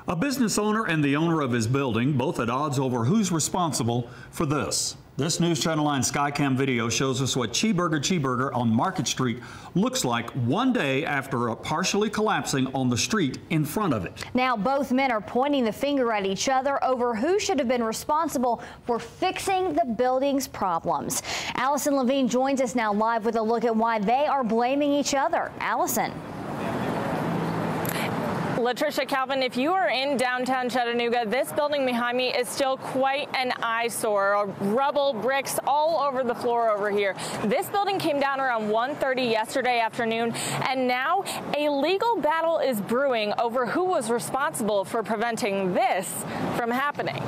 A business owner and the owner of his building both at odds over who's responsible for this. This News Channel 9 Skycam video shows us what Cheeseburger on Market Street looks like one day after partially collapsing on the street in front of it. Now both men are pointing the finger at each other over who should have been responsible for fixing the building's problems. Allison Levine joins us now live with a look at why they are blaming each other. Allison. Latricia, Calvin, if you are in downtown Chattanooga, this building behind me is still quite an eyesore. Rubble, bricks all over the floor over here. This building came down around 1:30 yesterday afternoon, and now a legal battle is brewing over who was responsible for preventing this from happening.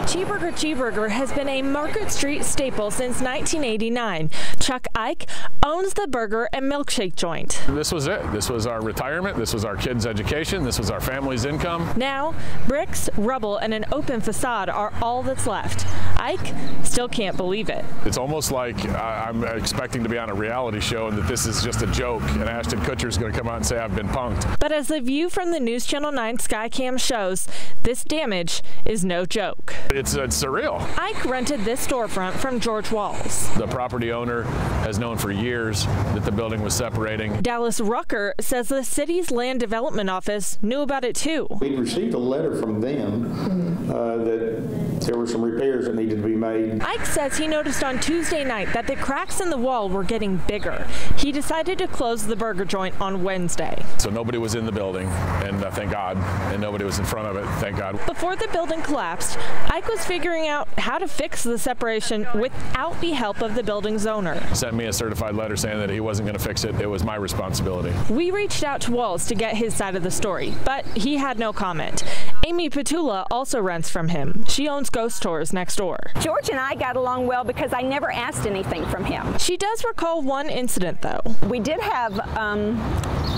Cheeseburger has been a Market Street staple since 1989. Chuck Ike owns the burger and milkshake joint. This was it. This was our retirement. This was our kids' education. This was our family's income. Now, bricks, rubble, and an open facade are all that's left. Ike still can't believe it. It's almost like I'm expecting to be on a reality show and that this is just a joke, and Ashton Kutcher's going to come out and say I've been punked. But as the view from the News Channel 9 Skycam shows, this damage is no joke. It's surreal. Ike rented this storefront from George Walls. The property owner has known for years that the building was separating. Dallas Rucker says the city's land development office knew about it too. We received a letter from them that there were some repairs that needed to be made. Ike says he noticed on Tuesday night that the cracks in the wall were getting bigger. He decided to close the burger joint on Wednesday. So nobody was in the building, and thank God, and nobody was in front of it, thank God. Before the building collapsed, Ike was figuring out how to fix the separation without the help of the building's owner. He sent me a certified letter saying that he wasn't going to fix it. It was my responsibility. We reached out to Walls to get his side of the story, but he had no comment. Amy Petula also rents from him. She owns Ghost Tours next door. George and I got along well because I never asked anything from him. She does recall one incident, though. We did have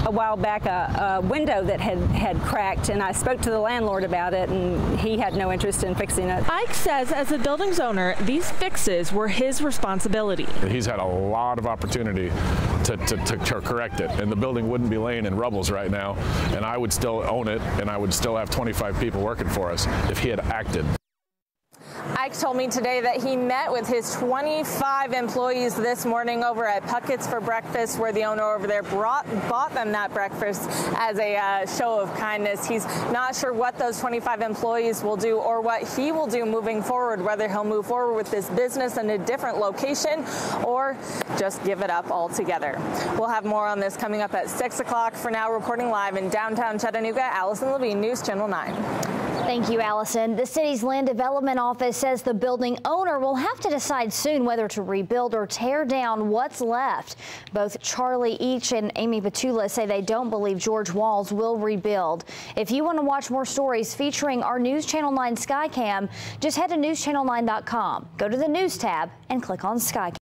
a while back a window that had cracked, and I spoke to the landlord about it, and he had no interest in fixing it. Ike says as the building's owner, these fixes were his responsibility. He's had a lot of opportunity to correct it, and the building wouldn't be laying in rubbles right now, and I would still own it, and I would still have 25 people working for us if he had acted. Ike told me today that he met with his 25 employees this morning over at Puckett's for breakfast, where the owner over there bought them that breakfast as a show of kindness. He's not sure what those 25 employees will do or what he will do moving forward, whether he'll move forward with this business in a different location or just give it up altogether. We'll have more on this coming up at 6 o'clock. For now, reporting live in downtown Chattanooga, Allison Levine, News Channel 9. Thank you, Allison. The city's land development office says the building owner will have to decide soon whether to rebuild or tear down what's left. Both Charlie Each and Amy Petula say they don't believe George Walls will rebuild. If you want to watch more stories featuring our News Channel 9 Skycam, just head to newschannel9.com. Go to the News tab and click on Skycam.